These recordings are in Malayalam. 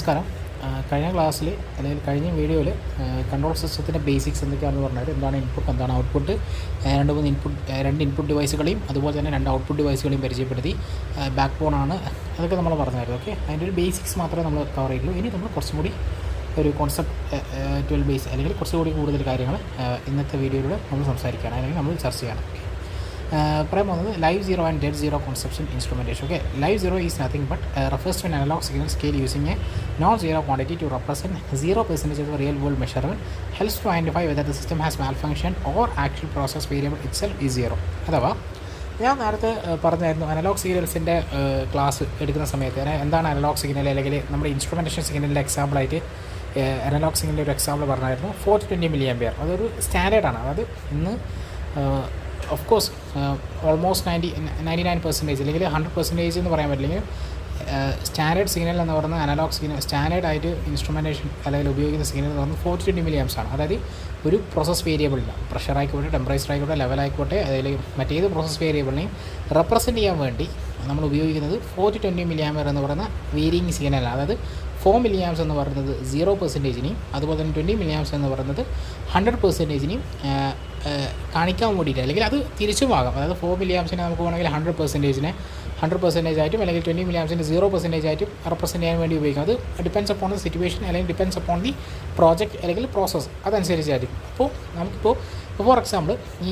നമസ്കാരം. കഴിഞ്ഞ ക്ലാസ്സിൽ അല്ലെങ്കിൽ കഴിഞ്ഞ വീഡിയോയിൽ കൺട്രോൾ സിസ്റ്റത്തിൻ്റെ ബേസിക്സ് എന്തൊക്കെയാണെന്ന് പറഞ്ഞാൽ എന്താണ് ഇൻപുട്ട്, എന്താണ് ഔട്ട്പുട്ട്, രണ്ട് ഇൻപുട്ട് ഡിവൈസുകളെയും അതുപോലെ തന്നെ രണ്ട് ഔട്ട്പുട്ട് ഡിവൈസുകളെയും പരിചയപ്പെടുത്തി. ബാക്ക് ബോൺ ആണ്, അതൊക്കെ നമ്മൾ പറഞ്ഞായിരുന്നു. ഓക്കെ, അതിൻ്റെ ഒരു ബേസിക്സ് മാത്രമേ നമ്മൾ കവർ ചെയ്യുള്ളൂ. ഇനി നമ്മൾ കുറച്ചും കൂടി ഒരു കോൺസെപ്റ്റ് 12 ബേസ് അല്ലെങ്കിൽ കുറച്ചുകൂടി കൂടുതൽ കാര്യങ്ങൾ ഇന്നത്തെ വീഡിയോയിലൂടെ നമ്മൾ സംസാരിക്കുകയാണ്, അല്ലെങ്കിൽ നമ്മൾ ചർച്ച ചെയ്യണം. ഓക്കെ, പറയാൻ പോകുന്നത് live zero and dead zero conception instrumentation. Okay, live zero is nothing but refers to an analog signal scale using a non-zero quantity to represent 0% of the real world measurement. Helps to identify whether the system has malfunctioned or actual process variable itself is zero. അഥവാ ഞാൻ നേരത്തെ പറഞ്ഞായിരുന്നു, അനലോഗ് സിഗ്നൽസിൻ്റെ ക്ലാസ് എടുക്കുന്ന സമയത്ത് എന്താണ് അനലോഗ് സിഗ്നൽ, അല്ലെങ്കിൽ നമ്മുടെ ഇൻസ്ട്രുമെൻറ്റേഷൻ സിഗ്നലിൻ്റെ എക്സാമ്പിളായിട്ട് അനലോഗ് സിഗ്നലിൻ്റെ ഒരു എക്സാമ്പിൾ പറഞ്ഞായിരുന്നു 420 mA. അതൊരു സ്റ്റാൻഡേർഡാണ്. അതായത് ഇന്ന് ഓഫ് കോഴ്സ് ഓൾമോസ്റ്റ് 99% അല്ലെങ്കിൽ 100% എന്ന് പറയാൻ പറ്റില്ലെങ്കിൽ സ്റ്റാൻഡേർഡ് സിഗ്നൽ എന്ന് പറയുന്നത് അനലോഗ് സിഗ്നൽ, സ്റ്റാൻഡേർഡായിട്ട് ഇൻസ്ട്രുമെൻറ്റേഷൻ അല്ലെങ്കിൽ ഉപയോഗിക്കുന്ന സിഗ്നൽ എന്ന് പറയുന്നത് 420 mA ആണ്. അതായത് ഒരു പ്രോസസ് വേരിയബിളില്ല, പ്രഷർ ആയിക്കോട്ടെ, ടെമ്പറേച്ചർ ആയിക്കോട്ടെ, ലെവലായിക്കോട്ടെ, അതിൽ മറ്റേത് പ്രോസസ് വേരിയബിളിനെയും റെപ്രസെൻറ്റ് ചെയ്യാൻ വേണ്ടി നമ്മൾ ഉപയോഗിക്കുന്നത് 420 mA എന്ന് പറയുന്ന വേരിയിങ് സിഗ്നലാണ്. അതായത് 4 mA എന്ന് പറയുന്നത് 0%-നെയും അതുപോലെ തന്നെ 20 mA എന്ന് പറയുന്നത് 100%-നെയും കാണിക്കാൻ വേണ്ടിയിട്ട്, അല്ലെങ്കിൽ അത് തിരിച്ചുമാകാം. അതായത് 4 mA നമുക്ക് വേണമെങ്കിൽ 100% ആയിട്ടും അല്ലെങ്കിൽ 20 mA 0% ആയിട്ടും റെപ്രസെൻറ്റ് ചെയ്യാൻ വേണ്ടി ഉപയോഗിക്കാം. അത് ഡിപ്പെൻഡ്സ് അപ്പോൺ ദി സിറ്റുവേഷൻ അല്ലെങ്കിൽ ഡിപ്പെൻഡ്സ് അപ്പോൺ ദി പ്രോജക്റ്റ് അല്ലെങ്കിൽ പ്രോസസ്സ്, അതനുസരിച്ചായിരിക്കും. അപ്പോൾ നമുക്കിപ്പോൾ ഫോർ എക്സാമ്പിൾ ഈ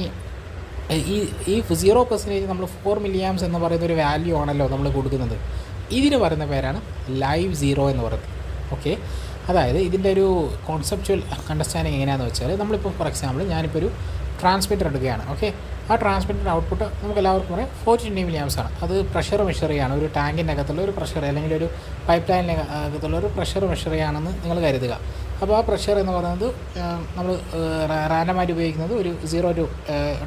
0% നമ്മൾ 4 mA എന്ന് പറയുന്ന ഒരു വാല്യൂ ആണല്ലോ നമ്മൾ കൊടുക്കുന്നത്. ഇതിന് പറയുന്ന പേരാണ് ലൈവ് സീറോ എന്ന് പറയുന്നത്. ഓക്കെ, അതായത് ഇതിൻ്റെ ഒരു കോൺസെപ്ച്വൽ അണ്ടർസ്റ്റാൻഡിങ് എങ്ങനെയാണെന്ന് വെച്ചാൽ, നമ്മളിപ്പോൾ ഫോർ എക്സാമ്പിൾ ഞാനിപ്പോൾ ഒരു ട്രാൻസ്മിറ്റർ എടുക്കുകയാണ്. ഓക്കെ, ആ ട്രാൻസ്മിറ്ററിൻ്റെ ഔട്ട്പുട്ട് നമുക്ക് എല്ലാവർക്കും പറയാം 420 mA ആണ്. അത് പ്രഷർ മെഷർ ചെയ്യുകയാണ്, ഒരു ടാങ്കിൻ്റെ അകത്തുള്ള ഒരു പ്രഷർ അല്ലെങ്കിൽ ഒരു പൈപ്പ് ലൈനിൻ്റെ അകത്തുള്ള ഒരു പ്രഷർ മെഷർ ചെയ്യുകയാണെന്ന് നിങ്ങൾ കരുതുക. അപ്പോൾ ആ പ്രഷർ എന്ന് പറയുന്നത് നമ്മൾ റാൻഡമായിട്ട് ഉപയോഗിക്കുന്നത് ഒരു 0 to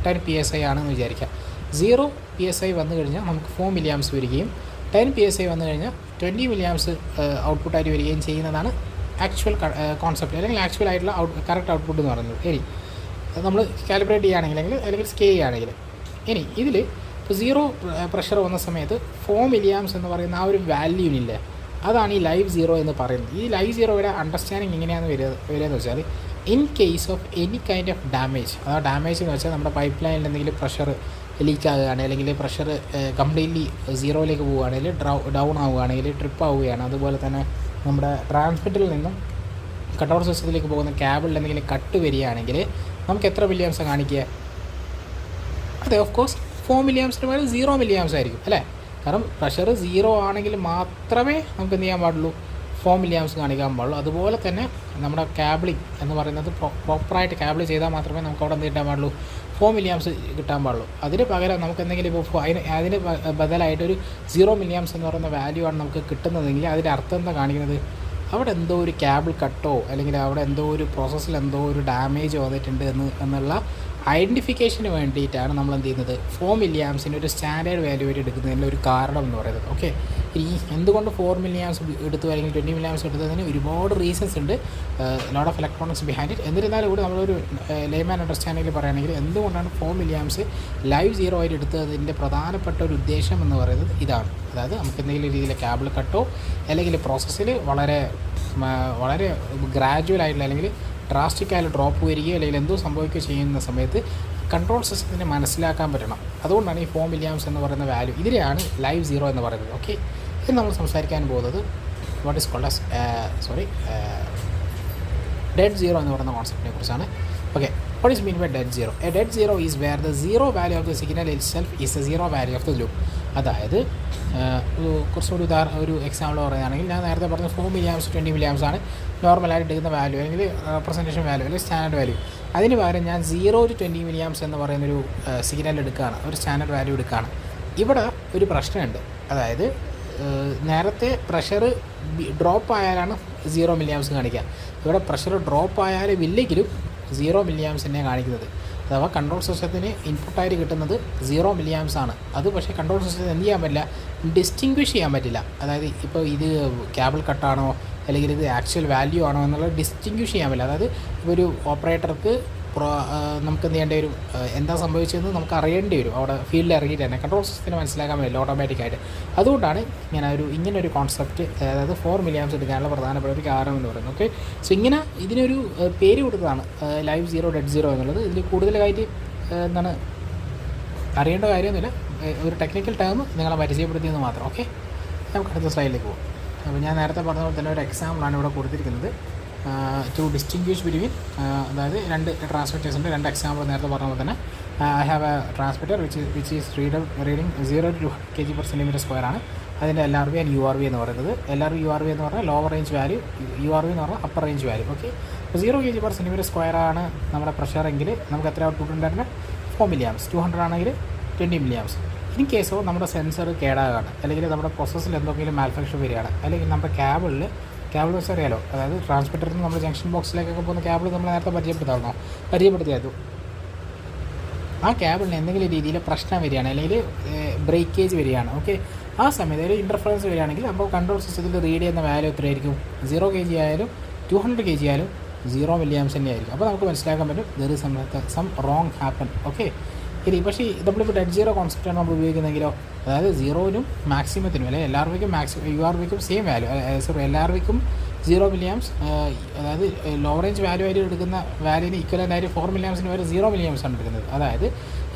10 PSI ആണെന്ന് വിചാരിക്കാം. 0 PSI വന്നു കഴിഞ്ഞാൽ നമുക്ക് 4 mA വരികയും 10 PSI വന്നു കഴിഞ്ഞാൽ 20 mA ഔട്ട്പുട്ടായിട്ട് വരികയും ചെയ്യുന്നതാണ് ആക്ച്വൽ കോൺസെപ്റ്റ്, അല്ലെങ്കിൽ ആക്ച്വൽ ആയിട്ടുള്ള കറക്റ്റ് ഔട്ട്പുട്ട് എന്ന് പറയുന്നത്. ഇനി നമ്മൾ കാലിബ്രേറ്റ് ചെയ്യുകയാണെങ്കിൽ അല്ലെങ്കിൽ സ്കെയിൽ ചെയ്യുകയാണെങ്കിൽ, ഇനി ഇതിൽ ഇപ്പോൾ 0 പ്രഷർ വന്ന സമയത്ത് 4 mA എന്ന് പറയുന്ന ആ ഒരു വാല്യൂനില്ല, അതാണ് ഈ ലൈവ് സീറോ എന്ന് പറയുന്നത്. ഈ ലൈവ് സീറോയുടെ അണ്ടർസ്റ്റാൻഡിങ് എങ്ങനെയാണെന്ന് വരികയെന്ന് വെച്ചാൽ, in case of any kind of damage, അതാ ഡാമേജ് എന്ന് വെച്ചാൽ നമ്മുടെ പൈപ്പ് ലൈനിൽ എന്തെങ്കിലും പ്രഷർ ലീക്ക് ആകുകയാണ്, അല്ലെങ്കിൽ പ്രഷർ കംപ്ലീറ്റ്ലി സീറോയിലേക്ക് പോവുകയാണെങ്കിൽ, ഡൗൺ ആവുകയാണെങ്കിൽ, ട്രിപ്പ് ആവുകയാണ്, അതുപോലെ തന്നെ നമ്മുടെ ട്രാൻസ്മിറ്ററിൽ നിന്നും കൺട്രോൾ സിസ്റ്റത്തിലേക്ക് പോകുന്ന കേബിളിൽ എന്തെങ്കിലും കട്ട് വരികയാണെങ്കിൽ നമുക്ക് എത്ര മില്ലിയാംസ് കാണിക്കുക? അതെ, ഓഫ് കോഴ്സ് 4 mA പകരം 0 mA ആയിരിക്കും അല്ലേ? കാരണം പ്രഷർ 0 ആണെങ്കിൽ മാത്രമേ നമുക്ക് എന്ത് ചെയ്യാൻ പാടുള്ളൂ, 4 mA കാണിക്കാൻ പാടുള്ളൂ. അതുപോലെ തന്നെ നമ്മുടെ കാബിളിങ് എന്ന് പറയുന്നത് പ്രോപ്പറായിട്ട് കാബിൾ ചെയ്താൽ മാത്രമേ നമുക്ക് അവിടെ എന്ത് കിട്ടാൻ പാടുള്ളൂ, 4 mA കിട്ടാൻ പാടുള്ളൂ. അതിന് പകരം നമുക്ക് എന്തെങ്കിലും ഇപ്പോൾ അതിന് ബദലായിട്ടൊരു 0 mA എന്ന് പറയുന്ന വാല്യൂ ആണ് നമുക്ക് കിട്ടുന്നതെങ്കിൽ അതിൻ്റെ അർത്ഥം എന്താ കാണിക്കുന്നത്, അവിടെ എന്തോ ഒരു കേബിൾ കട്ടോ അല്ലെങ്കിൽ അവിടെ എന്തോ ഒരു പ്രോസസ്സിൽ എന്തോ ഒരു ഡാമേജ് വന്നിട്ടുണ്ട് എന്നുള്ള ഐഡൻറ്റിഫിക്കേഷന് വേണ്ടിയിട്ടാണ് നമ്മൾ എന്ത് ചെയ്യുന്നത്, 4 mA ഒരു സ്റ്റാൻഡേർഡ് വാല്യൂ ആയിട്ട് എടുക്കുന്നതിൻ്റെ ഒരു കാരണം എന്ന് പറയുന്നത്. ഓക്കെ, ഈ എന്തുകൊണ്ട് 4 mA എടുത്തു അല്ലെങ്കിൽ 20 mA എടുത്തതിന് ഒരുപാട് റീസൺസ് ഉണ്ട്, lot of electronics behind it. എന്നിരുന്നാലും കൂടി നമ്മളൊരു ലേമാൻ അണ്ടർസ്റ്റാൻഡിങ്ങിൽ പറയുകയാണെങ്കിൽ എന്തുകൊണ്ടാണ് 4 mA ലൈവ് സീറോ ആയിട്ട് എടുത്തതിൻ്റെ പ്രധാനപ്പെട്ട ഒരു ഉദ്ദേശം എന്ന് പറയുന്നത് ഇതാണ്. അതായത് നമുക്ക് എന്തെങ്കിലും രീതിയിൽ കേബിൾ കട്ടോ അല്ലെങ്കിൽ പ്രോസസ്സിൽ വളരെ ഗ്രാജുവലായിട്ടുള്ള അല്ലെങ്കിൽ ഡ്രാസ്റ്റിക്കായിട്ട് ഡ്രോപ്പ് വരികയോ അല്ലെങ്കിൽ എന്തോ സംഭവിക്കുകയോ ചെയ്യുന്ന സമയത്ത് കൺട്രോൾ സിസ്റ്റത്തിന് മനസ്സിലാക്കാൻ പറ്റണം. അതുകൊണ്ടാണ് ഈ 4 mA എന്ന് പറയുന്ന വാല്യൂ, ഇതിനെയാണ് ലൈവ് സീറോ എന്ന് പറയുന്നത്. ഓക്കെ, ഇത് നമ്മൾ സംസാരിക്കാൻ പോകുന്നത് what is called as dead zero എന്ന് പറയുന്ന കോൺസെപ്റ്റിനെ കുറിച്ചാണ്. Okay, what is mean by dead zero? A dead zero is where the zero value of the signal itself is a zero value of the loop. അതായത് കുറച്ചുകൂടി ഒരു എക്സാമ്പിൾ പറയുകയാണെങ്കിൽ, ഞാൻ നേരത്തെ പറഞ്ഞ 4 mA 20 mA ആണ് നോർമലായിട്ട് എടുക്കുന്ന വാല്യൂ അല്ലെങ്കിൽ റെപ്രസെൻറ്റേഷൻ വാല്യൂ അല്ലെങ്കിൽ സ്റ്റാൻഡേർഡ് വാല്യൂ. അതിന് പകരം ഞാൻ 0 to 20 mA എന്ന് പറയുന്നൊരു സിഗ്നൽ എടുക്കുകയാണ്, ഒരു സ്റ്റാൻഡേർഡ് വാല്യൂ എടുക്കുകയാണ്. ഇവിടെ ഒരു പ്രശ്നമുണ്ട്. അതായത് നേരത്തെ പ്രഷർ ഡ്രോപ്പ് ആയാലാണ് 0 mA കാണിക്കുക. ഇവിടെ പ്രഷർ ഡ്രോപ്പ് ആയാലും ഇല്ലെങ്കിലും 0 mA കാണിക്കുന്നത്. അഥവാ കൺട്രോൾ സിസ്റ്റത്തിന് ഇൻപുട്ടായിട്ട് കിട്ടുന്നത് 0 mA ആണ്. അത് പക്ഷേ കൺട്രോൾ സിസ്റ്റത്തിന് എന്ത് ചെയ്യാൻ പറ്റില്ല, ഡിസ്റ്റിങ്വിഷ് ചെയ്യാൻ പറ്റില്ല. അതായത് ഇപ്പോൾ ഇത് കേബിൾ കട്ടാണോ അല്ലെങ്കിൽ ഇത് ആക്ച്വൽ വാല്യൂ ആണോ എന്നുള്ളത് ഡിസ്റ്റിങ്വിഷ് ചെയ്യാൻ പറ്റില്ല. അതായത് ഇപ്പോൾ ഒരു ഓപ്പറേറ്റർക്ക് നമുക്ക് എന്ത് ചെയ്യേണ്ടി വരും, എന്താ സംഭവിച്ചതെന്ന് നമുക്ക് അറിയേണ്ടി വരും അവിടെ ഫീൽഡിൽ ഇറങ്ങിയിട്ട് തന്നെ. കൺട്രോൾ സിസ്റ്റത്തിന് മനസ്സിലാക്കാൻ പറ്റില്ല ഓട്ടോമാറ്റിക്കായിട്ട്. അതുകൊണ്ടാണ് ഞാൻ ഇങ്ങനൊരു കോൺസെപ്റ്റ്, അതായത് 4 milliamps എടുക്കാനുള്ള പ്രധാനപ്പെട്ട ഒരു കാരണം എന്ന് പറയുന്നത്. ഓക്കെ, സോ ഇങ്ങനെ ഇതിനൊരു പേര് കൊടുത്തതാണ് ലൈവ് സീറോ ഡെഡ് സീറോ എന്നുള്ളത്. ഇതിൽ കൂടുതലായിട്ട് എന്താണ് അറിയേണ്ട കാര്യമൊന്നുമില്ല, ഒരു ടെക്നിക്കൽ ടേം നിങ്ങളെ പരിചയപ്പെടുത്തിയെന്ന് മാത്രം. ഓക്കെ, നമുക്ക് അടുത്ത സ്ലൈഡിലേക്ക് പോകും. അപ്പോൾ ഞാൻ നേരത്തെ പറഞ്ഞ പോലെ തന്നെ ഒരു എക്സാമ്പിളാണ് ഇവിടെ കൊടുത്തിരിക്കുന്നത്. ടു ഡിസ്റ്റിങ്ക്വിഷ് ബിറ്റ്വീൻ, അതായത് 2 ട്രാൻസ്മിറ്റേഴ്സിൻ്റെ 2 എക്സാമ്പിൾ നേരത്തെ പറഞ്ഞ പോലെ തന്നെ. I have A transmitter which is reading 0 to 2 kg/cm² ആണ്. അതിൻ്റെ LRV ആൻഡ് URV എന്ന് പറയുന്നത്. LRV URV എന്ന് പറഞ്ഞാൽ ലോവർ റേഞ്ച് വാല്യൂ, URV എന്ന് പറഞ്ഞാൽ അപ്പർ റേഞ്ച് വാല്യൂ. ഓക്കെ, അപ്പോൾ 0 kg/cm² ആണ് നമ്മുടെ പ്രഷർ എങ്കിൽ നമുക്ക് എത്ര ഔട്ട്പുട്ട് ഉണ്ടായിരുന്നത് 4 milliamps. 200 ആണെങ്കിൽ 20 milliamps. ഇൻ കേസോ നമ്മുടെ സെൻസർ കേടാകാണ്, അല്ലെങ്കിൽ നമ്മുടെ പ്രോസസ്സിൽ എന്തെങ്കിലും മാൽഫങ്ഷൻ വരികയാണ്, അല്ലെങ്കിൽ നമ്മുടെ കേബിൾ വെച്ച് അറിയാലോ, അതായത് ട്രാൻസ്മിറ്ററിൽ നിന്ന് നമ്മൾ ജംഗ്ഷൻ ബോക്സിലേക്കൊക്കെ പോകുന്ന കേബിൾ നമ്മൾ നേരത്തെ പരിചയപ്പെടുത്തിയായിരുന്നു. ആ കേബിളിന് എന്തെങ്കിലും രീതിയിൽ പ്രശ്നം വരികയാണ്, അല്ലെങ്കിൽ ബ്രേക്കേജ് വരികയാണ്. ഓക്കെ, ആ സമയത്ത് ഒരു ഇൻ്റർഫറൻസ് വരികയാണെങ്കിൽ അപ്പോൾ കൺട്രോൾ സിസ്റ്റത്തിൽ റീഡ് ചെയ്യുന്ന വാല്യൂ എത്രയായിരിക്കും? 0 kg ആയാലും 200 kg ആയാലും 0 milliamps തന്നെ ആയിരിക്കും. അപ്പോൾ നമുക്ക് മനസ്സിലാക്കാൻ പറ്റും there is some wrong happen. Okay, ഇനി പക്ഷേ നമ്മളിപ്പോൾ ഡെഡ് സീറോ കോൺസെപ്റ്റാണ് നമ്മൾ ഉപയോഗിക്കുന്നതെങ്കിലോ, അതായത് സീറോയിനും മാക്സിമത്തിനും, അല്ലെങ്കിൽ LRVക്കും URVക്കും സെയിം വാല്യൂ, LRVക്കും 0 milliamps, അതായത് ലോ റേഞ്ച് വാല്യൂ ആയിട്ട് എടുക്കുന്ന വാല്യൂവിന് ഈക്വലൻ്റ് ആയിട്ട് 4 milliampsന് വരെ 0 milliamps ആണ് എടുക്കുന്നത്. അതായത്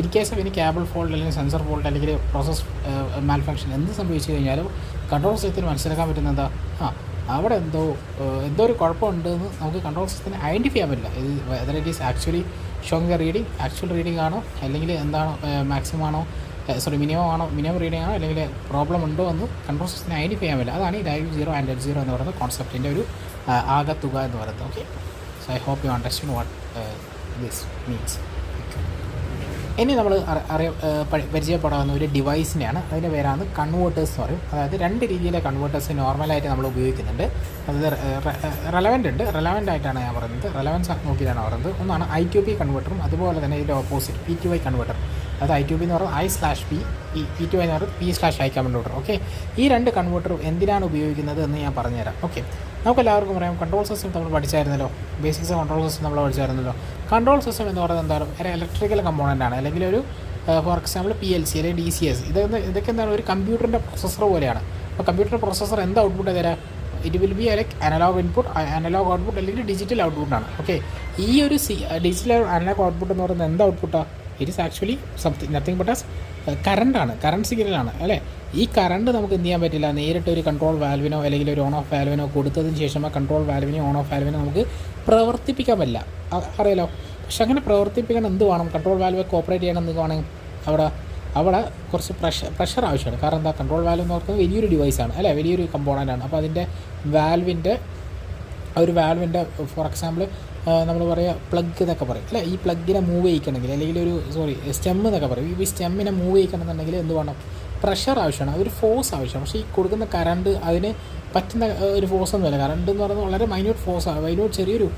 ഇൻ കേസ് ഓഫ് ഇനി കേബിൾ ഫോൾട്ട്, അല്ലെങ്കിൽ സെൻസർ ഫോൾട്ട്, അല്ലെങ്കിൽ പ്രോസസ് മാൽഫങ്ഷൻ എന്ത് സംഭവിച്ചു കഴിഞ്ഞാലും കൺട്രോൾ സിസ്റ്റത്തിന് മനസ്സിലാക്കാൻ പറ്റുന്ന എന്താ, അവിടെ എന്തോ ഒരു കുഴപ്പമുണ്ടെന്ന് നമുക്ക് കൺട്രോൾ സിസ്റ്റത്തിന് ഐഡൻറ്റിഫൈ ചെയ്യാൻ പറ്റില്ല. ഇത് whether it is actually showing the reading, actual reading ആണോ, അല്ലെങ്കിൽ എന്താണോ മാക്സിമം ആണോ, മിനിമം റീഡിംഗ് ആണോ, അല്ലെങ്കിൽ പ്രോബ്ലം ഉണ്ടോ എന്ന് കൺട്രോൾ സിസ്റ്റത്തിന് ഐഡൻറ്റിഫൈ ചെയ്യാൻ പറ്റില്ല. അതാണ് ഈ live zero and dead zero എന്ന് പറയുന്ന കോൺസെപ്റ്റിൻ്റെ ഒരു ആകത്തുക എന്ന് പറയുന്നത്. Okay, so I hope you understand what this means. ഇനി നമ്മൾ പരിചയപ്പെടാവുന്ന ഒരു ഡിവൈസിനെയാണ്, അതിൻ്റെ പേരാണ് കൺവേർട്ടേഴ്സ് എന്ന് പറയും. അതായത് 2 രീതിയിലെ കൺവേർട്ടേഴ്സ് നോർമലായിട്ട് നമ്മൾ ഉപയോഗിക്കുന്നുണ്ട്. അത് റെലവൻ്റ് ആയിട്ടാണ് ഞാൻ പറയുന്നത്, റെലവൻസ് നോക്കിയിട്ടാണ് പറയുന്നത്. ഒന്നാണ് I2P കൺവേർട്ടറും, അതുപോലെ തന്നെ ഇതിൻ്റെ ഓപ്പോസിറ്റ് P2I കൺവേർട്ടർ. അതായത് I2P എന്ന് പറയുന്നത് I/P, P2I എന്ന് പറയുന്നത് P/I കൺവേർട്ടർ. ഓക്കെ, ഈ 2 കൺവേർട്ടറും എന്തിനാണ് ഉപയോഗിക്കുന്നത് എന്ന് ഞാൻ പറഞ്ഞുതരാം. ഓക്കെ, നമുക്കെല്ലാവർക്കും പറയാം കൺട്രോൾ സിസ്റ്റം നമ്മൾ പഠിച്ചായിരുന്നല്ലോ, ബേസിക്സ് കൺട്രോൾ സിസ്റ്റം നമ്മൾ പഠിച്ചായിരുന്നല്ലോ. കൺട്രോൾ സിസ്റ്റം എന്ന് പറയുന്നത് എന്താണ്, ഒരു ഇലക്ട്രിക്കൽ കമ്പോണൻ്റ് ആണ്, അല്ലെങ്കിൽ ഒരു ഫോർ എക്സാമ്പിൾ PLC അല്ലെങ്കിൽ DCS. ഇതൊക്കെ എന്താണ്, ഒരു കമ്പ്യൂട്ടറിൻ്റെ പ്രൊസസ്സർ പോലെയാണ്. അപ്പോൾ കമ്പ്യൂട്ടർ പ്രൊസസ്സർ എന്താ ഔട്ട്പുട്ട് തരാം? It will be like analog input, analog output, അല്ലെങ്കിൽ ഡിജിറ്റൽ ഔട്ട്പുട്ടാണ്. ഓക്കെ, ഈ ഒരു ഡിജിറ്റൽ അനലോഗ് ഔട്ട്പുട്ട് എന്ന് പറയുന്നത് എന്താ ഔട്ട്പുട്ടാണ്? It is actually nothing but as current സിഗ്നലാണ്, അല്ലേ? ഈ കറണ്ട് നമുക്ക് എന്ത് ചെയ്യാൻ പറ്റില്ല, നേരിട്ട് ഒരു കൺട്രോൾ വാൽവിനോ അല്ലെങ്കിൽ ഒരു ഓൺ ഓഫ് വാൽവിനോ കൊടുത്തതിന് ശേഷം ആ കൺട്രോൾ വാൽവിനെയോ ഓൺ ഓഫ് വാൽവിനോ നമുക്ക് പ്രവർത്തിപ്പിക്കാൻ പറ്റില്ല, അറിയാലോ. പക്ഷെ അങ്ങനെ പ്രവർത്തിപ്പിക്കാൻ എന്ത് വേണം? കൺട്രോൾ വാൽവ് ഓപ്പറേറ്റ് ചെയ്യണം എന്ന് വേണമെങ്കിൽ അവിടെ കുറച്ച് പ്രഷർ ആവശ്യമാണ്. കാരണം എന്താ, കൺട്രോൾ വാൽവ് എന്ന് പറയുന്നത് വലിയൊരു ഡിവൈസാണ്, അല്ലേ, വലിയൊരു കമ്പോണൻ്റാണ്. അപ്പോൾ അതിൻ്റെ വാൽവിൻ്റെ ഫോർ എക്സാമ്പിൾ നമ്മൾ പറയുക പ്ലഗ് എന്നൊക്കെ പറയും, അല്ലേ? ഈ പ്ലഗിനെ മൂവ് ചെയ്യിക്കണമെങ്കിൽ, അല്ലെങ്കിൽ സ്റ്റെം എന്നൊക്കെ പറയും, ഈ സ്റ്റെമ്മിനെ മൂവ് ചെയ്യിക്കണമെന്നുണ്ടെങ്കിൽ എന്ത് വേണം? പ്രഷർ ആവശ്യമാണ്, അതൊരു ഫോഴ്സ് ആവശ്യമാണ്. പക്ഷേ ഈ കൊടുക്കുന്ന കറണ്ട് അതിന് പറ്റുന്ന ഒരു ഫോഴ്സ് ഒന്നുമില്ല. കറണ്ട് എന്ന് പറയുന്നത് വളരെ മൈന്യൂട്ട് ചെറിയൊരു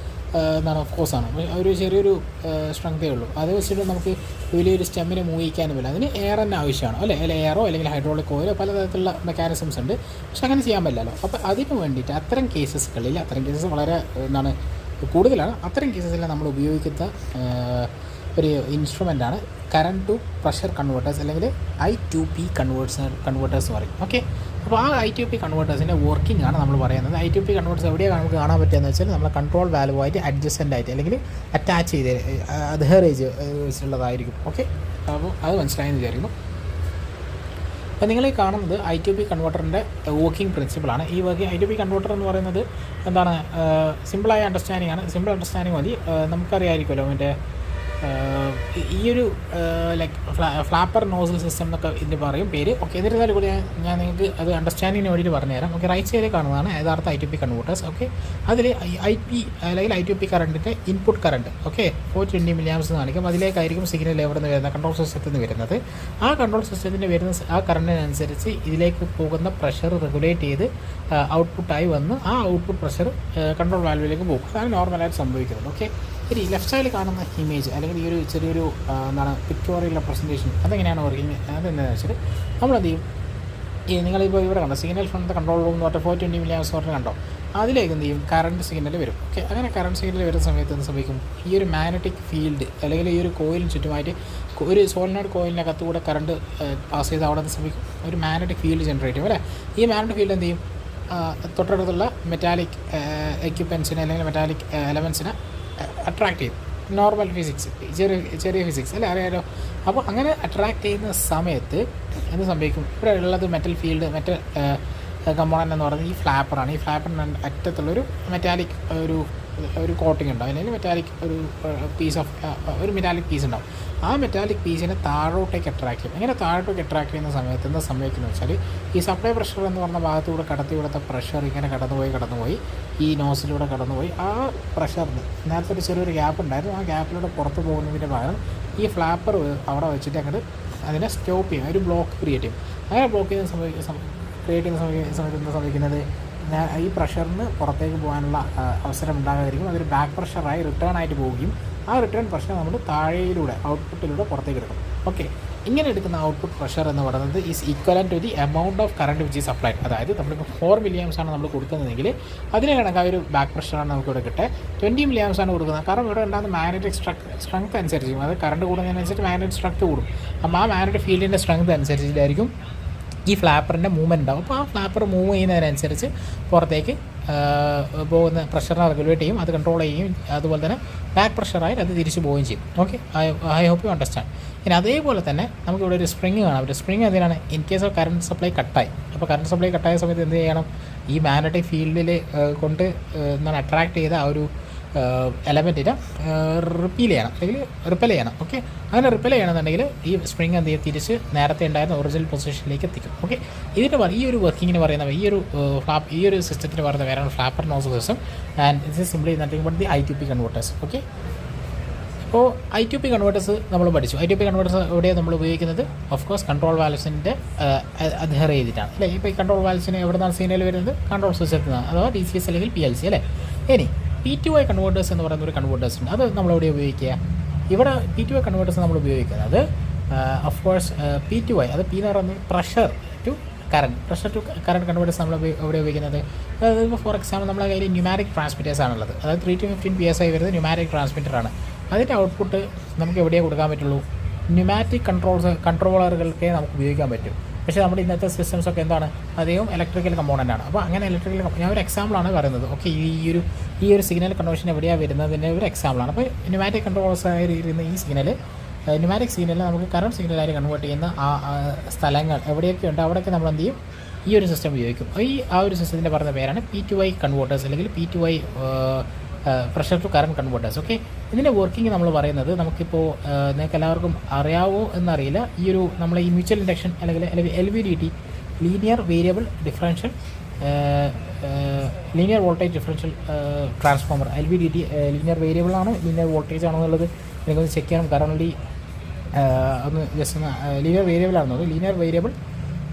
ഫോഴ്സാണ്, ഒരു ചെറിയൊരു സ്ട്രെങ്തേ ഉള്ളൂ. അത് വെച്ചിട്ട് നമുക്ക് വലിയൊരു സ്റ്റെമ്മിനെ മൂവ് ചെയ്യിക്കാനുമില്ല. അതിന് എയർ തന്നെ ആവശ്യമാണ്, അല്ലേ? എയറോ അല്ലെങ്കിൽ ഹൈഡ്രോളിക് ഓയിലോ പലതരത്തിലുള്ള മെക്കാനിസംസ് ഉണ്ട്. പക്ഷെ അങ്ങനെ ചെയ്യാൻ പറ്റില്ലല്ലോ. അപ്പോൾ അതിന് വേണ്ടിയിട്ട് അത്തരം കേസസ് വളരെ കൂടുതലാണ്. അത്തരം കേസസിൽ നമ്മൾ ഉപയോഗിക്കുന്ന ഒരു ഇൻസ്ട്രുമെൻ്റാണ് കറണ്ട് ടു പ്രഷർ കൺവേർട്ടേഴ്സ്, അല്ലെങ്കിൽ I2P കൺവേർട്ടേഴ്സ് പറയും. ഓക്കെ, അപ്പോൾ ആ I2P കൺവേർട്ടേഴ്സിൻ്റെ വർക്കിംഗ് ആണ് നമ്മൾ പറയുന്നത്. I2P കൺവേർട്ടേഴ്സ് എവിടെയാണ് നമുക്ക് കാണാൻ പറ്റുകയെന്ന് വെച്ചാൽ നമ്മൾ കൺട്രോൾ വാൽവുമായിട്ട് അഡ്ജസ്റ്റൻ്റ് ആയിട്ട്, അല്ലെങ്കിൽ അറ്റാച്ച് ചെയ്ത് അഡ്ഹറേജ് വെച്ചിട്ടുള്ളതായിരിക്കും. ഓക്കെ, അപ്പോൾ അത് മനസ്സിലായെന്ന് വിചാരിക്കുന്നു. അപ്പോൾ നിങ്ങൾ ഈ കാണുന്നത് I2P കൺവേർട്ടറിൻ്റെ വർക്കിംഗ് പ്രിൻസിപ്പിളാണ്. ഈ I2P കൺവേർട്ടർ എന്ന് പറയുന്നത് എന്താണ്, സിമ്പിളായ അണ്ടർസ്റ്റാൻഡിംഗ് ആണ്. സിമ്പിൾ അണ്ടർസ്റ്റാൻഡിംഗ് മതി. നമുക്കറിയാമായിരിക്കുമല്ലോ മറ്റേ ഈ ഒരു ലൈക്ക് ഫ്ലാപ്പർ നോസിൽ സിസ്റ്റം എന്നൊക്കെ ഇതിന് പറയും പേര്. ഓക്കെ, എന്നിരുന്നാലും കൂടി ഞാൻ നിങ്ങൾക്ക് അത് അണ്ടർസ്റ്റാൻഡിങ്ങിന് വേണ്ടിയിട്ട് പറഞ്ഞുതരാം. ഓക്കെ, റൈറ്റ് സൈഡിൽ കാണുന്നതാണ് യഥാർത്ഥ I2P കൺവേർട്ടേഴ്സ്. ഓക്കെ, അതിൽ അല്ലെങ്കിൽ I2P കറണ്ടിൻ്റെ ഇൻപുട്ട് കറണ്ട് 420 milliamps എന്ന് കാണിക്കും. അതിലേക്കായിരിക്കും സിഗ്നൽ എവിടെ നിന്ന് വരുന്നത്, കൺട്രോൾ സിസ്റ്റത്തിൽ നിന്ന് വരുന്നത്. ആ കൺട്രോൾ സിസ്റ്റത്തിന് വരുന്ന ആ കറണ്ടിനനുസരിച്ച് ഇതിലേക്ക് പോകുന്ന പ്രഷർ റെഗുലേറ്റ് ചെയ്ത് ഔട്ട്പുട്ടായി വന്ന് ആ ഔട്ട്പുട്ട് പ്രഷർ കൺട്രോൾ വാൽവിലേക്ക് പോകും. അതാണ് നോർമലായിട്ട് സംഭവിക്കുന്നത്. ഓക്കെ, ഇനി ലെഫ്റ്റ് സൈഡിൽ കാണുന്ന ഇമേജ്, അല്ലെങ്കിൽ ഈ ഒരു ചെറിയൊരു പിക്ചോറിയൽ റെപ്രസെൻറ്റേഷൻ അതെങ്ങനെയാണ് വർക്കിംഗ് അതെന്താണെന്ന് വെച്ചാൽ നമ്മളെന്ത് ചെയ്യും, നിങ്ങളിപ്പോൾ ഇവിടെ കണ്ടോ signal from the control room എന്ന് പറഞ്ഞാൽ 420 milliamps പറഞ്ഞ് കണ്ടോ, അതിലേക്ക് എന്ത് ചെയ്യും, കറണ്ട് സിഗ്നൽ വരും. ഓക്കെ, അങ്ങനെ കറണ്ട് സിഗ്നൽ വരുന്ന സമയത്ത് എന്ത് സംഭവിക്കും, ഈ ഒരു മാഗ്നറ്റിക് ഫീൽഡ് അല്ലെങ്കിൽ ഈ ഒരു കോയിലിന് ചുറ്റുമായിട്ട് ഒരു സോളിനോയിഡ് കോയിലിനകത്ത് കൂടെ കറണ്ട് പാസ് ചെയ്ത് അവിടെ നിന്ന് സംഭവിക്കും ഒരു മാഗ്നറ്റിക് ഫീൽഡ് ജനറേറ്റ് ചെയ്യും അല്ലേ. ഈ മാഗ്നറ്റിക് ഫീൽഡ് എന്ത് ചെയ്യും, തൊട്ടടുത്തുള്ള മെറ്റാലിക് എക്യുപ്മെൻസിനെ അല്ലെങ്കിൽ മെറ്റാലിക് എലമെൻസിനെ അട്രാക്ട് ചെയ്യും. നോർമൽ ഫിസിക്സ്, ചെറിയ ഫിസിക്സ് അല്ലേ, അറിയാലോ. അപ്പോൾ അങ്ങനെ അട്രാക്ട് ചെയ്യുന്ന സമയത്ത് എന്ത് സംഭവിക്കും, ഇവിടെ ഉള്ളത് മെറ്റൽ ഫീൽഡ്, മെറ്റൽ കമ്പോണൻ്റ് എന്ന് പറയുന്നത് ഈ ഫ്ലാപ്പറാണ്. ഈ ഫ്ലാപ്പറിന് അറ്റത്തുള്ളൊരു മെറ്റാലിക് ഒരു കോട്ടിംഗ് ഉണ്ടാവും, അല്ലെങ്കിൽ മെറ്റാലിക് ഒരു പീസ് ഓഫ് ഒരു മെറ്റാലിക് പീസ് ഉണ്ടാവും. ആ മെറ്റാലിക് പീസിനെ താഴോട്ടേക്ക് അട്രാക്ട് ചെയ്യും. അങ്ങനെ താഴോട്ടേക്ക് അട്രാക്ട് ചെയ്യുന്ന സമയത്ത് എന്താ സംഭവിക്കുന്നത് വെച്ചാൽ, ഈ സപ്ലൈ പ്രഷർ എന്ന് പറഞ്ഞ ഭാഗത്തൂടെ കടത്തിവിടുത്ത പ്രഷർ ഇങ്ങനെ കടന്നുപോയി ഈ നോസിലൂടെ കടന്നുപോയി ആ പ്രഷറിന് നേരത്തെ ഒരു ചെറിയൊരു ഗ്യാപ്പ് ഉണ്ടായിരുന്നു. ആ ഗ്യാപ്പിലൂടെ പുറത്ത് പോകുന്നതിൻ്റെ പകരം ഈ ഫ്ലാപ്പർ അവിടെ വെച്ചിട്ട് അങ്ങോട്ട് അതിനെ സ്റ്റോപ്പ് ചെയ്യും, ഒരു ബ്ലോക്ക് ക്രിയേറ്റ് ചെയ്യും. അങ്ങനെ ബ്ലോക്ക് ചെയ്യുന്ന സമയത്ത് എന്താ സംഭവിക്കുന്നത്, ഈ പ്രഷറിന് പുറത്തേക്ക് പോകാനുള്ള അവസരം ഉണ്ടാകാതിരിക്കും. അതൊരു ബാക്ക് പ്രഷറായി റിട്ടേൺ ആയിട്ട് പോവുകയും ആ റിട്ടേൺ പ്രഷർ നമ്മൾ താഴെയിലൂടെ ഔട്ട്പുട്ടിലൂടെ പുറത്തേക്ക് എടുക്കും. ഓക്കെ, ഇങ്ങനെ എടുക്കുന്ന ഔട്ട്പുട്ട് പ്രഷർ എന്ന് പറയുന്നത് is equivalent to the amount of current which is applied. അതായത് നമ്മളിപ്പോൾ 4 milliamps ആണ് നമ്മൾ കൊടുക്കുന്നതെങ്കിൽ അതിന് കണക്കായ ഒരു ബാക്ക് പ്രഷറാണ് നമുക്ക് ഇവിടെ കിട്ടുക. 20 milliamps ആണ് കൊടുക്കുന്നത്. കാരണം ഇവിടെ ഉണ്ടാകുന്ന മാഗ്നറ്റിക് സ്ട്രെങ്ത് അനുസരിച്ചും അത് കറണ്ട് കൂടുന്നതിനനുസരിച്ച് മാഗ്നറ്റിക് സ്ട്രെങ്ത് കൂടും. അപ്പോൾ ആ മാഗ്നറ്റിക് ഫീൽഡിൻ്റെ സ്ട്രെങ്ത് അനുസരിച്ചിട്ടായിരിക്കും ഈ ഫ്ലാപ്പറിൻ്റെ മൂവ്മെൻറ്റ് ഉണ്ടാവും. അപ്പോൾ ആ ഫ്ലാപ്പർ മൂവ് ചെയ്യുന്നതിനനുസരിച്ച് പുറത്തേക്ക് പോകുന്ന പ്രഷറിനെ റെഗുലേറ്റ് ചെയ്യും, അത് കൺട്രോൾ ചെയ്യും. അതുപോലെ തന്നെ ബാക്ക് പ്രഷറായി അത് തിരിച്ച് പോവുകയും ചെയ്യും. Okay, I hope you understand. ഇനി അതേപോലെ തന്നെ നമുക്കിവിടെ ഒരു സ്പ്രിങ് കാണാം. ഒരു സ്പ്രിങ് എന്തിനാണ്, in case of current supply കട്ടായി. അപ്പോൾ കറണ്ട് സപ്ലൈ കട്ടായ സമയത്ത് എന്ത് ചെയ്യണം, ഈ മാഗ്നറ്റിക് ഫീൽഡിൽ കൊണ്ട് എന്താണ് അട്രാക്ട് ചെയ്ത ആ ഒരു എലമെൻറ്റിനെ റിപ്പീൽ ചെയ്യണം അല്ലെങ്കിൽ റിപ്പൽ ചെയ്യണം. ഓക്കെ, അങ്ങനെ റിപ്പൽ ചെയ്യണമെന്നുണ്ടെങ്കിൽ ഈ സ്പ്രിങ് എന്ത് ചെയ്യും, തിരിച്ച് നേരത്തെ ഉണ്ടായിരുന്ന ഒറിജിനൽ പൊസിഷനിലേക്ക് എത്തിക്കും. ഓക്കെ, ഈ ഒരു വർക്കിങ്ങിന് പറയുന്ന ഈ ഒരു സിസ്റ്റത്തിന് പറയുന്ന വേറെയാണ് flapper nozzle system. And this is simply nothing but the ITP converters. Okay, അപ്പോൾ ITP കൺവേർട്ടേഴ്സ് നമ്മൾ പഠിച്ചു. ITP കൺവേർട്ടേഴ്സ് എവിടെയാണ് നമ്മൾ ഉപയോഗിക്കുന്നത്, ഓഫ് കോഴ്സ് കൺട്രോൾ വാൽവ്സിൻ്റെ അഡ്ഹർ ചെയ്തിട്ടാണ് അല്ലേ. ഇപ്പോൾ ഈ കൺട്രോൾ വാൽവ്സിന് എവിടെ നിന്നാണ് സിഗ്നൽ വരുന്നത്, കൺട്രോൾ സിസ്റ്റത്തിൽ നിന്നാണ്, അഥവാ DCS അല്ലെങ്കിൽ PLC അല്ലേ. ഇനി P2I കൺവേർട്ടേഴ്സ് എന്ന് പറയുന്ന ഒരു കൺവേർട്ടേഴ്സ് ഉണ്ട്. അത് നമ്മളെവിടെ ഉപയോഗിക്കുക, ഇവിടെ P2I കൺവേർട്ടേഴ്സ് നമ്മൾ ഉപയോഗിക്കുന്നത് ഓഫ് കോഴ്സ് P2I, അത് P എന്ന് പറയുന്നത് പ്രഷർ ടു കറണ്ട് കൺവേർട്ടേഴ്സ് നമ്മൾ എവിടെ ഉപയോഗിക്കുന്നത്. അതായത് ഇപ്പോൾ ഫോർ എക്സാമ്പിൾ നമ്മളെ കയ്യിൽ ന്യൂമാറ്റിക് ട്രാൻസ്മിറ്റേഴ്സ് ആണുള്ളത്. അതായത് 3 to 15 PSI വരുന്നത് ന്യൂമാറ്റിക് ട്രാൻസ്മിറ്ററാണ്. അതിൻ്റെ ഔട്ട്പുട്ട് നമുക്ക് എവിടെയേ കൊടുക്കാൻ പറ്റുള്ളൂ, ന്യൂമാറ്റിക് കൺട്രോളറുകൾക്കേ നമുക്ക് ഉപയോഗിക്കാൻ പറ്റും. പക്ഷേ നമ്മുടെ ഇന്നത്തെ സിസ്റ്റംസൊക്കെ എന്താണ്, അധികം ഇലക്ട്രിക്കൽ കമ്പോണൻ്റ് ആണ്. അപ്പോൾ അങ്ങനെ ഞാൻ ഒരു എക്സാമ്പിളാണ് പറയുന്നത്. ഓക്കെ, ഈ ഒരു സിഗ്നൽ കൺവേർഷൻ എവിടെയാണ് വരുന്നതിൻ്റെ ഒരു എക്സാമ്പിളാണ്. അപ്പോൾ ന്യൂമാറ്റിക് കൺട്രോളേഴ്സ് ആയിരുന്ന ഈ സിഗ്നൽ, ന്യൂമാറ്റിക് സിഗ്നലിൽ നമുക്ക് കറണ്ട് സിഗ്നലായി കൺവേർട്ട് ചെയ്യുന്ന ആ സ്ഥലങ്ങൾ എവിടെയൊക്കെ ഉണ്ട് അവിടെയൊക്കെ നമ്മൾ എന്ത് ചെയ്യും, ഈ ഒരു സിസ്റ്റം ഉപയോഗിക്കും. ആ ഒരു സിസ്റ്റത്തിൻ്റെ പറഞ്ഞ പേരാണ് P2I കൺവേർട്ടേഴ്സ് അല്ലെങ്കിൽ P2I pressure to current converters. Okay, ഇതിൻ്റെ വർക്കിംഗ് നമ്മൾ പറയുന്നത് നമുക്കിപ്പോൾ നിങ്ങൾക്ക് എല്ലാവർക്കും അറിയാവോ എന്നറിയില്ല. നമ്മളെ ഈ മ്യൂച്വൽ ഇൻഡക്ഷൻ അല്ലെങ്കിൽ LVDT, linear variable differential linear voltage differential transformer. LVDT linear variable ആണോ ലീനിയർ വോൾട്ടേജ് ആണോ എന്നുള്ളത് എനിക്കൊന്ന് ചെക്ക് ചെയ്യണം. കറണ്ട്ലി ഒന്ന് ജസ്റ്റ് ലീനിയർ വേരിയബിൾ ആണെന്നത് ലീനിയർ വേരിയബിൾ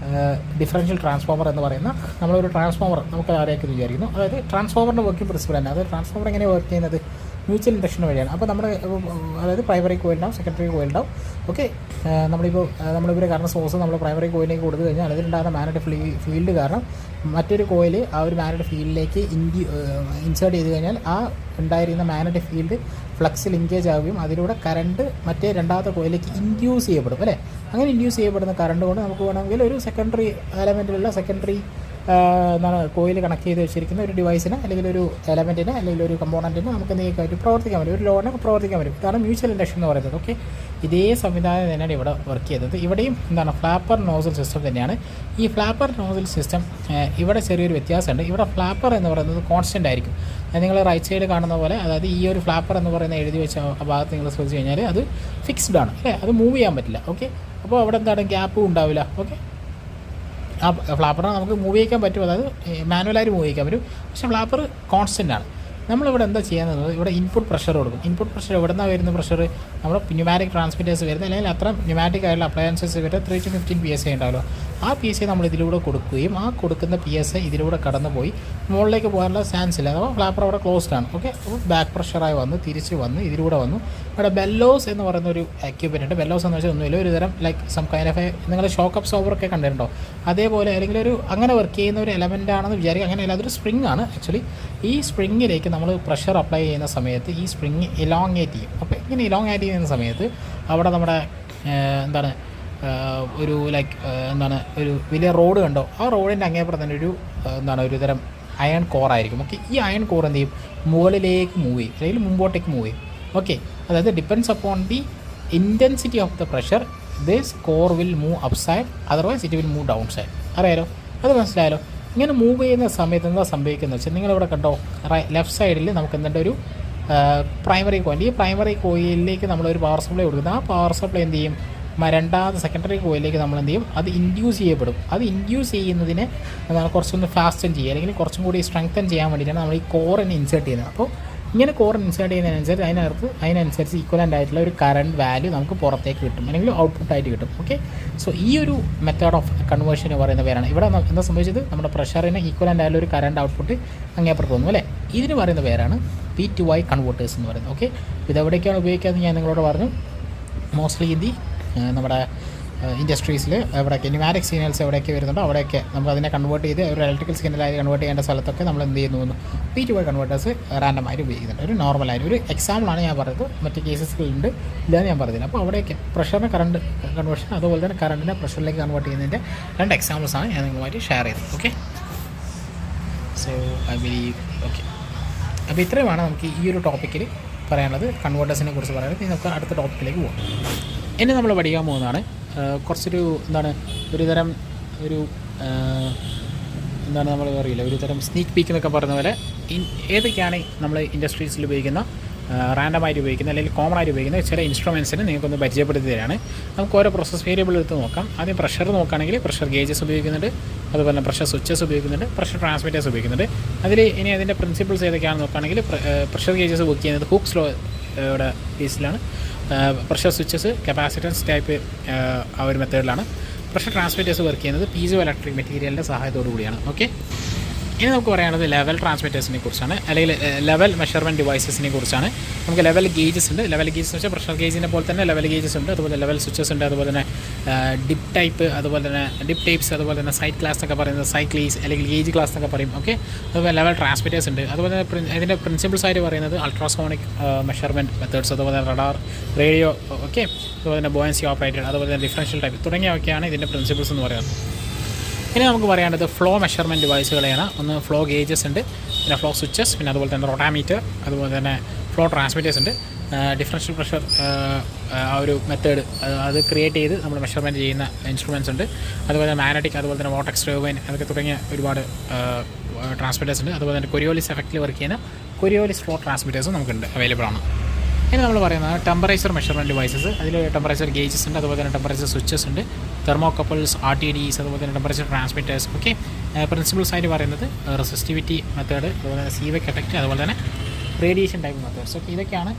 ഡിഫറൻഷ്യൽ ട്രാൻസ്ഫോമർ എന്ന് പറയുന്ന നമ്മളൊരു ട്രാൻസ്ഫോമർ നമുക്ക് അറിയാമെന്ന് വിചാരിക്കുന്നു. അതായത് ട്രാൻസ്ഫോമറിൻ്റെ വർക്കിംഗ് പ്രിൻസിപ്പിൾ തന്നെ. അത് ട്രാൻസ്ഫോമർ എങ്ങനെ വർക്ക് ചെയ്യുന്നത്, മ്യൂച്വൽ ഇൻഡക്ഷൻ വഴിയാണ്. അപ്പോൾ നമ്മുടെ അതായത് പ്രൈമറി കോയിൽ ഉണ്ടാവും, സെക്കൻഡറി കോയിൽ ഉണ്ടാവും. ഓക്കെ, നമ്മളിപ്പോൾ കറണ്ട് സോഴ്സ് നമ്മൾ പ്രൈമറി കോയിലേക്ക് കൊടുത്തു കഴിഞ്ഞാൽ അതിലുണ്ടാകുന്ന മാഗ്നറ്റിക് ഫീൽഡ് കാരണം മറ്റൊരു കോയിൽ ആ ഒരു മാഗ്നറ്റിക് ഫീൽഡിലേക്ക് ഇൻസേർട്ട് ചെയ്ത് കഴിഞ്ഞാൽ ആ ഉണ്ടായിരുന്ന മാഗ്നറ്റിക് ഫീൽഡ് ഫ്ലക്സ് ലിങ്കേജ് ആവുകയും അതിലൂടെ കറണ്ട് മറ്റേ രണ്ടാമത്തെ കോയിലേക്ക് ഇൻഡ്യൂസ് ചെയ്യപ്പെടും അല്ലേ. അങ്ങനെ ഇൻഡ്യൂസ് ചെയ്യപ്പെടുന്ന കറണ്ട് കൊണ്ട് നമുക്ക് വേണമെങ്കിൽ ഒരു സെക്കൻഡറി എലമെൻറ്റിലുള്ള സെക്കൻഡറി കോയിൽ കണക്ട് ചെയ്ത് വെച്ചിരിക്കുന്ന ഒരു ഡിവൈസിന് അല്ലെങ്കിൽ ഒരു എലമെൻറ്റിന് അല്ലെങ്കിൽ ഒരു കമ്പോണൻറ്റിന് നമുക്ക് എന്തെങ്കിലും പ്രവർത്തിക്കാൻ പറ്റും, ഒരു ലോഡിന് പ്രവർത്തിക്കാൻ പറ്റും. ഇതാണ് മ്യൂച്വൽ ഇൻഡക്ഷൻ എന്ന് പറയുന്നത്. ഓക്കെ, ഇതേ സംവിധാനം തന്നെയാണ് ഇവിടെ വർക്ക് ചെയ്തത്. ഇവിടെയും ഫ്ലാപ്പർ നോസൽ സിസ്റ്റം തന്നെയാണ്. ഈ ഫ്ലാപ്പർ നോസൽ സിസ്റ്റം ഇവിടെ ചെറിയൊരു വ്യത്യാസമുണ്ട്. ഇവിടെ ഫ്ലാപ്പർ എന്ന് പറയുന്നത് കോൺസ്റ്റൻ്റ് ആയിരിക്കും. നിങ്ങൾ റൈറ്റ് സൈഡ് കാണുന്ന പോലെ, അതായത് ഈ ഒരു ഫ്ലാപ്പർ എന്ന് പറയുന്ന എഴുതി വെച്ച ആ ഭാഗത്ത് നിങ്ങൾ ശ്രദ്ധിച്ച് കഴിഞ്ഞാൽ അത് ഫിക്സ്ഡ് ആണ് അല്ലേ, അത് മൂവ് ചെയ്യാൻ പറ്റില്ല. ഓക്കെ, അപ്പോൾ അവിടെ എന്താണ് ഗ്യാപ്പും ഉണ്ടാവില്ല. ഓക്കെ, ആ ഫ്ലാപ്പറിനെ നമുക്ക് മൂവ് ചെയ്യിക്കാൻ പറ്റും, അതായത് മാനുവലായിട്ട് മൂവ് ചെയ്യിക്കാൻ പറ്റും. പക്ഷേ ഫ്ലാപ്പർ കോൺസ്റ്റൻ്റ് ആണ്. നമ്മളിവിടെ എന്താ ചെയ്യുന്നത്, ഇവിടെ ഇൻപുട്ട് പ്രഷർ കൊടുക്കും. ഇൻപുട്ട് പ്രഷർ എവിടെ നിന്നാണ് വരുന്ന പ്രഷർ, നമ്മുടെ ന്യൂമാറ്റിക് ട്രാൻസ്മിറ്റേഴ്സ് വരുന്നത് അല്ലെങ്കിൽ അത്ര ന്യൂമാറ്റിക് ആയിട്ടുള്ള അപ്ലയൻസസ് വരുന്നത് 3 to 15 PSI ഉണ്ടാവുമല്ലോ. ആ PSI നമ്മൾ ഇതിലൂടെ കൊടുക്കുകയും ആ കൊടുക്കുന്ന PSI ഇതിലൂടെ കടന്നു പോയി മുകളിലേക്ക് പോകാനുള്ള ചാൻസ് ഇല്ല. അപ്പോൾ ഫ്ലാപ്പർ അവിടെ ക്ലോസ്ഡ് ആണ്. ഓക്കെ, അപ്പോൾ ബാക്ക് പ്രഷറായി വന്ന് തിരിച്ച് വന്ന് ഇതിലൂടെ വന്നു. ഇവിടെ ബെല്ലോസ് എന്ന് പറയുന്ന ഒരു എക്യുപ്മെൻ്റ് ഉണ്ട്. ബെല്ലോസ് എന്ന് വെച്ചാൽ ഒന്നുമില്ല, ഒരു തരം ലൈക്ക് സം കൈൻഡ് ഓഫ് നിങ്ങൾ ഷോക്ക് അബ്സോർബറൊക്കെ കണ്ടിട്ടുണ്ടോ, അതേപോലെ അല്ലെങ്കിൽ ഒരു അങ്ങനെ വർക്ക് ചെയ്യുന്ന ഒരു എലമെൻ്റ് ആണെന്ന് വിചാരിക്കുക. അങ്ങനെയല്ല, അതൊരു സ്പ്രിങ് ആണ്. ആക്ച്വലി ഈ സ്പ്രിങ്ങിലേക്ക് നമ്മൾ പ്രഷർ അപ്ലൈ ചെയ്യുന്ന സമയത്ത് ഈ സ്പ്രിങ് ഇലോങ്ങേറ്റ് ചെയ്യും. അപ്പോൾ ഇങ്ങനെ ഇലോങ്ങേറ്റ് ചെയ്യുന്ന സമയത്ത് അവിടെ നമ്മുടെ എന്താണ് ഒരു ലൈക്ക് എന്താണ് ഒരു വലിയ റോഡ് കണ്ടോ, ആ റോഡിൻ്റെ അങ്ങേപ്പുറം തന്നെ ഒരു എന്താണ് ഒരു തരം അയൺ കോറായിരിക്കും. ഓക്കെ, ഈ അയൺ കോർ എന്ത് ചെയ്യും, മുകളിലേക്ക് മൂവ് ചെയ്യും അല്ലെങ്കിൽ മുമ്പോട്ടേക്ക് മൂവ് ചെയ്യും. ഓക്കെ, അതായത് depends upon the intensity of the pressure this core will move up side, otherwise it will move down side. അറിയാലോ, അത് മനസ്സിലായാലോ. ഇങ്ങനെ മൂവ് ചെയ്യുന്ന സമയത്ത് എന്താ സംഭവിക്കുന്നത് വെച്ചാൽ നിങ്ങളിവിടെ കണ്ടോ ലെഫ്റ്റ് സൈഡിൽ നമുക്ക് എന്തുണ്ട് ഒരു പ്രൈമറി കോയിൽ. ഈ പ്രൈമറി കോയിലിലേക്ക് നമ്മളൊരു പവർ സപ്ലൈ കൊടുക്കുന്നത്. ആ പവർ സപ്ലൈ എന്ത് ചെയ്യും, രണ്ടാമത്തെ സെക്കൻഡറി കോയിലേക്ക് നമ്മൾ എന്ത് ചെയ്യും, അത് ഇൻഡ്യൂസ് ചെയ്യപ്പെടും. അത് ഇൻഡ്യൂസ് ചെയ്യുന്നതിന് എന്താണ് കുറച്ചൊന്ന് ഫാസ്റ്റൻ ചെയ്യുക അല്ലെങ്കിൽ കുറച്ചും കൂടി സ്ട്രെങ്തൻ ചെയ്യാൻ വേണ്ടിയിട്ടാണ് നമ്മൾ ഈ കോറിനെ ഇൻസേർട്ട് ചെയ്യുന്നത്. അപ്പോൾ ഇങ്ങനെ കോർ ഇൻസേർട്ട് ചെയ്യുന്നതിനനുസരിച്ച് അതിനനുസരിച്ച് ഈക്വലൻ്റ് ആയിട്ടുള്ള ഒരു കറണ്ട് വാല്യൂ നമുക്ക് പുറത്തേക്ക് കിട്ടും അല്ലെങ്കിൽ ഔട്ട്പുട്ടായിട്ട് കിട്ടും. ഓക്കെ, സോ ഈ ഒരു മെത്തേഡ് ഓഫ് കൺവേർഷൻ പറയുന്ന പേരാണ്. ഇവിടെ എന്താ സംഭവിച്ചത്, നമ്മുടെ പ്രഷറിന് ഈക്വലൻ്റ് ആയിട്ടുള്ള ഒരു കറണ്ട് ഔട്ട്പുട്ട് അങ്ങേപ്പുറത്ത് വന്നു അല്ലേ. ഇതിന് പറയുന്ന പേരാണ് P2I കൺവേർട്ടേഴ്സ് എന്ന് പറയുന്നത്. ഓക്കെ, ഇതെവിടേക്കാണ് ഉപയോഗിക്കാമെന്ന് ഞാൻ നിങ്ങളോട് പറഞ്ഞു. മോസ്റ്റ്ലി ഇത് നമ്മുടെ ഇൻഡസ്ട്രീസിൽ എവിടെയൊക്കെ ന്യൂമാറ്റിക് സിഗ്നൽസ് എവിടെയൊക്കെ വരുന്നുണ്ടോ അവിടെയൊക്കെ നമ്മൾ അതിനെ കൺവേർട്ട് ചെയ്ത് ഒരു ഇലക്ട്രിക്കൽ സിഗ്നലായി കൺവേർട്ട് ചെയ്യേണ്ട സ്ഥലത്തൊക്കെ നമ്മൾ എന്ത് ചെയ്യുന്നു, P2I കൺവേർട്ടേഴ്സ് റാൻഡമായിട്ട് ഉപയോഗിക്കുന്നുണ്ട്. ഒരു നോർമലായിട്ട് ഒരു എക്സാമ്പിളാണ് ഞാൻ പറഞ്ഞത്, മറ്റ് കേസസുകളുണ്ട് ഇല്ലാന്ന് ഞാൻ പറഞ്ഞില്ല. അപ്പോൾ അവിടെയൊക്കെ പ്രഷറിന് കറണ്ട് കൺവേർഷൻ അതുപോലെ തന്നെ കറണ്ടിനെ പ്രഷറിലേക്ക് കൺവേർട്ട് ചെയ്യുന്നതിൻ്റെ 2 എക്സാമ്പിൾസാണ് ഞാൻ നിങ്ങളുമായിട്ട് ഷെയർ ചെയ്തത്. Okay, so I believe okay. അപ്പോൾ ഇത്രയുമാണ് നമുക്ക് ഈ ഒരു ടോപ്പിക്കിൽ പറയാനുള്ളത്, കൺവേർട്ടേഴ്സിനെ കുറിച്ച് പറയാനുള്ളത്. ഇനി നമുക്ക് അടുത്ത ടോപ്പിക്കിലേക്ക് പോകാം. ഇനി നമ്മൾ പഠിക്കാൻ പോകുന്നതാണ് കുറച്ചൊരു എന്താണ് ഒരു തരം ഒരു എന്താണ് നമ്മൾ അറിയില്ല ഒരു തരം സ്നീക്ക് പീക്ക് എന്നൊക്കെ പറയുന്ന പോലെ ഏതൊക്കെയാണ് നമ്മൾ ഇൻഡസ്ട്രീസിൽ ഉപയോഗിക്കുന്ന റാൻഡമായിട്ട് ഉപയോഗിക്കുന്ന അല്ലെങ്കിൽ കോമൺ ആയിട്ട് ഉപയോഗിക്കുന്ന ചില ഇൻസ്ട്രുമെൻസിന് നിങ്ങൾക്കൊന്ന് പരിചയപ്പെടുത്തി തരാണ്. നമുക്ക് ഓരോ പ്രോസസ് വേരിയബിൾ എടുത്ത് നോക്കാം. ആദ്യം പ്രഷർ നോക്കുകയാണെങ്കിൽ പ്രഷർ ഗേജസ് ഉപയോഗിക്കുന്നുണ്ട്, അതുപോലെ തന്നെ പ്രഷർ സ്വിച്ചസ് ഉപയോഗിക്കുന്നുണ്ട്, പ്രഷർ ട്രാൻസ്മിറ്റേഴ്സ് ഉപയോഗിക്കുന്നുണ്ട്. അതിൽ ഇനി അതിൻ്റെ പ്രിൻസിപ്പിൾസ് ഏതൊക്കെയാണെന്ന് നോക്കുകയാണെങ്കിൽ പ്രഷർ ഗേജസ് വർക്ക് ചെയ്യുന്നത് ഹൂക്സ് ലോയുടെ ബേസിലാണ്. പ്രഷർ സ്വിച്ചസ് കപ്പാസിറ്റൻസ് ടൈപ്പ് ആ ഒരു മെത്തേഡിലാണ്. പ്രഷർ ട്രാൻസ്മിറ്റേഴ്സ് വർക്ക് ചെയ്യുന്നത് പീസോ ഇലക്ട്രിക് മെറ്റീരിയലിൻ്റെ സഹായത്തോടു കൂടിയാണ്. ഓക്കെ, ഇനി നമുക്ക് പറയാനുള്ളത് ലെവൽ ട്രാൻസ്മിറ്റേഴ്സിനെ കുറിച്ചാണ് അല്ലെങ്കിൽ ലെവൽ മെഷർമെൻറ്റ് ഡിവൈസസിനെ കുറിച്ചാണ്. നമുക്ക് ലെവൽ ഗേജസ് ഉണ്ട്. ലെവൽ ഗേജസ് എന്ന് വെച്ചാൽ പ്രഷർ ഗേജിനെ പോലെ തന്നെ ലെവൽ ഗേജസ് ഉണ്ട്, അതുപോലെ ലെവൽ സ്വിച്ചസ് ഉണ്ട്, അതുപോലെ തന്നെ ഡിപ്പ് ടൈപ്പ്, അതുപോലെ തന്നെ ഡിപ്പ് ടൈപ്സ്, അതുപോലെ തന്നെ സൈഡ് ക്ലാസ് എന്നൊക്കെ പറയുന്നത് സൈക്ലീസ് അല്ലെങ്കിൽ ഗേജ് ക്ലാസ് എന്നൊക്കെ പറയും. ഓക്കെ, അതുപോലെ ലെവൽ ട്രാൻസ്മിറ്റേഴ്സ് ഉണ്ട്. അതുപോലെ തന്നെ ഇതിൻ്റെ പ്രിൻസിപ്പിൾസ് ആയിട്ട് പറയുന്നത് അൾട്രാസോണിക് മെഷർമെൻറ്റ് മെത്തേഡ്സ്, അതുപോലെ തന്നെ റഡാർ, റേഡിയോ, ഓക്കെ, അതുപോലെ തന്നെ ബോയൻസി ഓപ്പറേറ്റഡ്, അതുപോലെ തന്നെ ഡിഫറൻഷ്യൽ ടൈപ്പ് തുടങ്ങിയവയൊക്കെയാണ് ഇതിൻ്റെ പ്രിൻസിപ്പിൾസ് എന്ന് പറയുന്നത്. ഇനി നമുക്ക് പറയേണ്ടത് ഫ്ലോ മെഷർമെൻറ്റ് ഡിവൈസുകളെയാണ്. ഒന്ന് ഫ്ലോ ഗേജസ് ഉണ്ട്, പിന്നെ ഫ്ലോ സ്വിച്ചസ്, പിന്നെ അതുപോലെ തന്നെ റോട്ടാമീറ്റർ, അതുപോലെ തന്നെ ഫ്ലോ ട്രാൻസ്മിറ്റേഴ്സ് ഉണ്ട്. ഡിഫറൻഷ്യൽ പ്രഷർ ആ ഒരു മെത്തേഡ് അത് ക്രിയേറ്റ് ചെയ്ത് നമ്മൾ മെഷർമെൻറ്റ് ചെയ്യുന്ന ഇൻസ്ട്രുമെൻറ്റ്സ് ഉണ്ട്. അതുപോലെ തന്നെ മാഗ്നറ്റിക്, അതുപോലെ തന്നെ വോട്ടക്സ് ടർബൈൻ അതൊക്കെ തുടങ്ങിയ ഒരുപാട് ട്രാൻസ്മിറ്റേഴ്സ് ഉണ്ട്. അതുപോലെ തന്നെ കൊറിയോലിസ് എഫക്റ്റിൽ വർക്ക് ചെയ്യുന്ന കൊറിയോലിസ് ഫ്ലോ ട്രാൻസ്മിറ്റേഴ്സും നമുക്കുണ്ട്, അവൈലബിൾ ആണ്. ഇനി നമ്മൾ പറയുന്നത് ടെമ്പറേച്ചർ മെഷർമെൻറ്റ് ഡിവൈസസ്. അതിൽ ടെമ്പറേച്ചർ ഗേജസ് ഉണ്ട്, അതുപോലെ തന്നെ ടെമ്പറേച്ചർ സ്വിച്ചസ് ഉണ്ട്, തെർമോകപ്പിൾസ്, RTDs, അതുപോലെ തന്നെ ടെമ്പറേച്ചർ ട്രാൻസ്മിറ്റേഴ്സ്. ഓക്കെ, പ്രിൻസിപ്പിൾസ് ആയിട്ട് പറയുന്നത് റെസിസ്റ്റിവിറ്റി മെത്തേഡ്, അതുപോലെ തന്നെ സീവെക് എഫക്റ്റ്, അതുപോലെ തന്നെ റേഡിയേഷൻ ടൈപ്പ് മെത്തേഡ്സ്. ഓക്കെ, ഇതൊക്കെയാണ്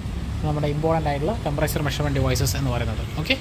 നമ്മുടെ ഇമ്പോർട്ടൻ്റ് ആയിട്ടുള്ള ടെമ്പറേച്ചർ മെഷർമെൻറ്റ് ഡിവൈസസ് എന്ന് പറയുന്നത്. ഓക്കെ.